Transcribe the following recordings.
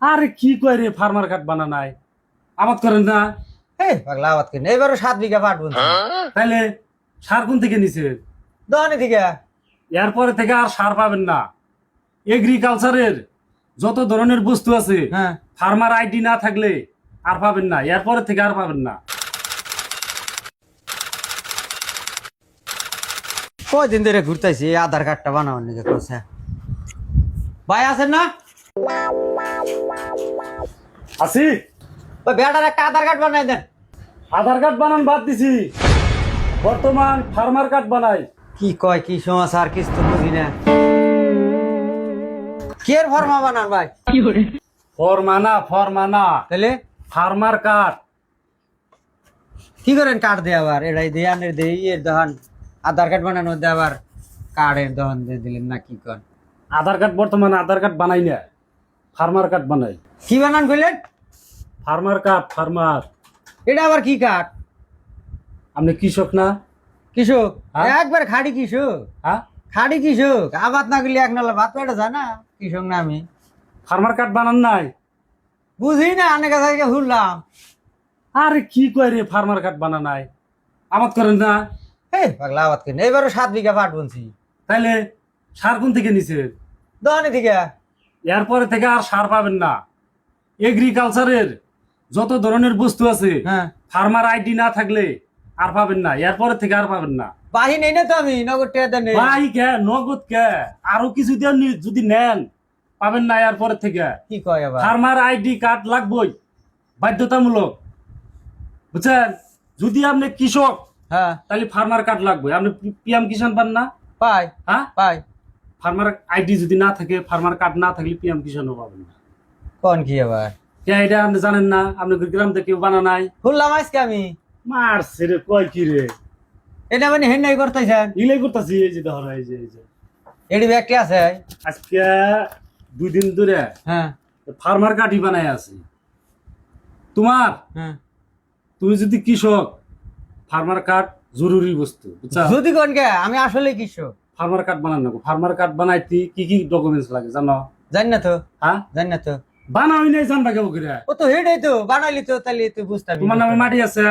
আরে কি কয় রে, ফার্মার কার্ড বানা নাই আবাদ করেন না? এই পাগলা আবাদ কিনে এবারও 7 বিঘা পাট বুনছি। তাইলে সার কোন থেকে নিছে? দহনি থেকে। এরপরে থেকে আর সার পাবেন না। এগ্রিকালচারের যত ধরনের বস্তু আছে, হ্যাঁ। ফার্মার আইডি না থাকলে আর পাবেন না, এরপরে থেকে আর পাবেন না। কয়দিন ধরে ঘুরতেছি আধার কার্ডটা বানাবার নিকে কইছে। ভাই আছেন না? আছি। ওই বেটার একটা আধার কার্ড বানাই দেন। আধার কার্ড বানান বাদ দিছি, বর্তমান ফার্মার কার্ড বানাই। কি কয় কি সমাচার কিছু তো বুঝি না। কের ফর্মা বানান ভাই? ফরমানা তাহলে ফার্মার কার্ড। কি করেন কার্ড দিয়ে আবার এটাই দিয়ে আনের দিয়ে ইয়ের দহন আধার কার্ড বানানো দিয়ে আবার কার্ডের দহন দিয়ে দিলেন না কি কর? আধার কার্ড বর্তমানে আধার কার্ড বানাই না, ফার্মার কার্ড বানাই। কি বানান কইলেন? Farmer card, farmer. এটা আবার কি কার্ড? আপনি কৃষক না? কৃষক? হ্যাঁ। একবার খাড়ি কৃষক। হ্যাঁ, খাড়ি কৃষক আবাদ না করলে এক নালা ভাত পেটে যায় না। কৃষক না আমি, ফার্মার কার্ড বানান নাই? বুঝি না অনেক কাছে ঘুরলাম। আরে কি কয় রে, ফার্মার কার্ড বানা নাই আবাদ করেন না? এই পাগলা আবাদ কিনে এবারও 7 বিঘা পাট বুনছি। তাইলে সার কোন থেকে নিছে? দহনি থেকে। এরপরে থেকে আর সার পাবেন না। এগ্রিকালচারের যত ধরনের বস্তু আছে, হ্যাঁ। ফার্মার আইডি না থাকলে আর পাবেন না, এরপরে থেকে আর পাবেন না। বাহি নেই না তো আমি নগদ টাকা নেই। ভাই কে নগদ কে আরো কিছু দিয়ে যদি নেন পাবেন না এরপরে থেকে। কি কয় আবার? ফার্মার আইডি কার্ড লাগবেই, বাধ্যতামূলক, বুঝছেন? যদি আপনি কৃষক হ্যাঁ তাহলে ফার্মার কার্ড লাগবে। আপনি পিএম কিষান পান না? পাই। হ্যাঁ, পাই। ফার্মার আইডি যদি না থাকে, ফার্মার কার্ড না থাকলে পিএম কিষানও পাবেন না। কোন কি আবার? কে এটা আপনি জানেন না? আপনি গ্রাম থেকে কেউ বানা নাই? ঘুরলাম আজকে আমি। মারছে রে, কয় কি রে? এটা মানে হেন্নাই করতেছেন? ইলাই করতেছি, এই যে ধরো, এই যে এটি ব্যাগটি আছে। আজকে 2 দিন ধরে হ্যাঁ ফার্মার কার্ডই বানাই আছি তোমার। হ্যাঁ। তুমি যদি কৃষক, ফার্মার কার্ড জরুরি বস্তু, বুঝছো? যদি কোন কে আমি আসলে কৃষক। ফার্মার কার্ড বানান না। ফার্মার কার্ড বানাইতে কি কি ডকুমেন্টস লাগে জানো? জানি না তো। হ্যাঁ, জানি না তো। বানাই নাই জানবা কেউ করে? ও তো হেডাই তো বানাইলি তো তাহলে তুই বুঝতে তোমার নামে মাটি আছে?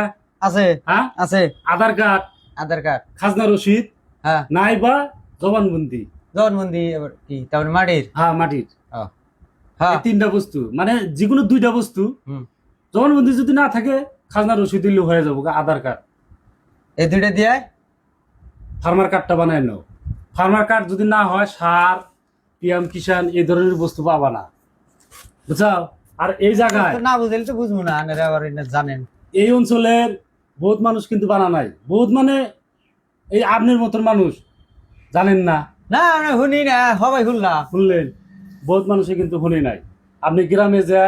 আছে। হ্যাঁ, আছে। আধার কার্ড, আধার কার্ড। খাজনা রসিদ, হ্যাঁ। নাই বা জবানবন্দি। জবানবন্দি আবার কি তারপরে মাটির? হ্যাঁ, মাটির। ও, হ্যাঁ। এই 3টা বস্তু, মানে যে কোনো 2টা বস্তু। হুম। জবানবন্দি যদি না থাকে, খাজনা রসিদ দিলে হয়ে যাবো। আধার কার্ড, এই দুইটা দিয়ে ফার্মার কার্ডটা বানায় নাও। ফার্মার কার্ড যদি না হয়, সার, পিএম কিষান এই ধরনের বস্তু পাবা না, বুঝাও? আর এই জায়গায় তো না বুঝলে তো বুঝবো না। আনারা আবার এটা জানেন। এই অঞ্চলের বহুত মানুষ কিন্তু বানা নাই। বহুত মানে এই আপনার মতন মানুষ জানেন না। না আমরা শুনি না, সবাই শুনলাম। শুনলেন? বহুত মানুষে কিন্তু শুনে নাই। আপনি গ্রামে যা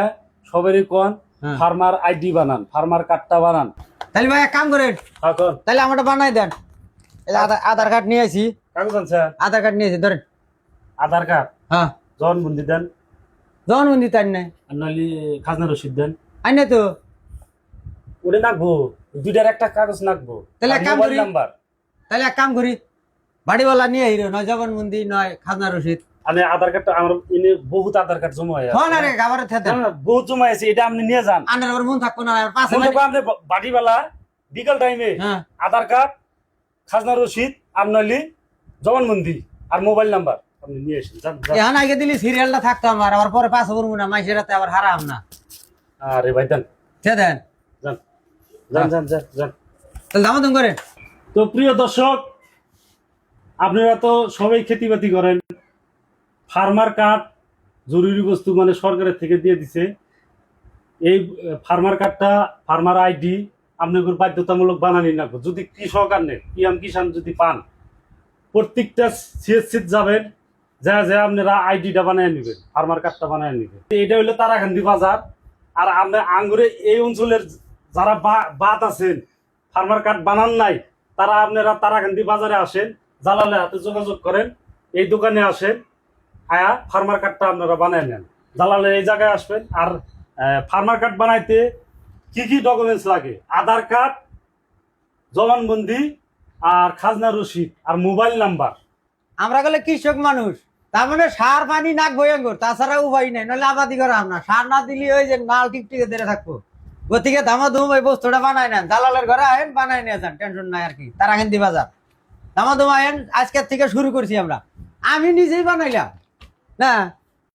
সবারই কন হ্যাঁ। ফার্মার আইডি বানান, ফার্মার কার্ডটা বানান। তাহলে ভাই এক কাম করেন, এখন তাহলে আমারটা বানাই দেন। এই যে আধার কার্ড নিয়ে আসি। কাগজ আনছে? আধার কার্ড নিয়ে আসি ধরেন। আধার কার্ড, হ্যাঁ। জবানবন্দি দেন, জবানবন্দি তাই নাই। আর নাহলে খাজনা রসিদ দেন। আই না তো। ওটা নাকবো, 2টার একটা কাগজ নাকবো। তাহলে এক কাম মোবাইল করি। নাম্বার। তাহলে এক কাম করি, বাড়িওয়ালা নিয়ে হিরো নয় জবানবন্দি নয় খাজনা রসিদ। আমি আধার কার্ডটা আমার বহুত আধার কার্ড জমা হয়ে হ্যাঁ না রে গাবারে থেতে বহুত জমা আছে, এটা আপনি নিয়ে যান। আনার আবার মন থাকবো না। আর পাশে মনে করেন আপনি বাড়িওয়ালা বিকাল টাইমে হ্যাঁ। আধার কার্ড, খাজনা রসিদ, আর নইলে জবানবন্দি আর মোবাইল নাম্বার আপনি নিয়ে এসেন, যান যান। এখন আগে দিলি সিরিয়ালটা থাকতো আমার, আবার পরে পাশে করবো না, মাইসের রাতে আবার হারাম না। আরে ভাই দেন, সে দেন। যান যান যান যান যান। তাহলে দাম করেন। তো প্রিয় দর্শক, আপনারা তো সবাই খেতিবাতি করেন। ফার্মার কার্ড জরুরি বস্তু, মানে সরকারের থেকে দিয়ে দিছে। এই ফার্মার কার্ডটা, ফার্মার আইডি আপনাদের বাধ্যতামূলক বানানি না। যদি কৃষক আনে, পিএম কিষান যদি পান, প্রত্যেকটা সিএসসি যাবেন, যা যা আপনারা আইডিটা বানিয়ে নেবেন, ফার্মার কার্ডটা বানিয়ে নেবেন। এটা হলো তারাকান্দি বাজার। আর আপনার আঙ্গুরে এই অঞ্চলের যারা বাদ আছেন, ফার্মার কার্ড বানান নাই, তারা আপনারা তারাকান্দি বাজারে আসেন, জালালের হাতে যোগাযোগ করেন, এই দোকানে আসেন, আয়া ফার্মার কার্ডটা আপনারা বানায় নেন। জালালের এই জায়গায় আসবেন। আর ফার্মার কার্ড বানাইতে কি কি ডকুমেন্টস লাগে? আধার কার্ড, জবানবন্দি, আর খাজনা রসিদ, আর মোবাইল নাম্বার। আমরা গেলে কৃষক মানুষ, তার মানে সার পানি নাক ভয়ঙ্কর, তাছাড়া উপায় নাই, নাহলে আবাদি করা না। সার না দিলে ওই যে নাল টিকটিকে ধরে থাকবো। গতিকে দামাধুম ওই বস্তুটা বানাই নেন, দালালের ঘরে আহেন বানাই নিয়ে যান, টেনশন নাই আর কি। তারা কিন্তু বাজার দামাধুম আহেন, আজকের থেকে শুরু করছি আমরা। আমি নিজেই বানাইলাম না,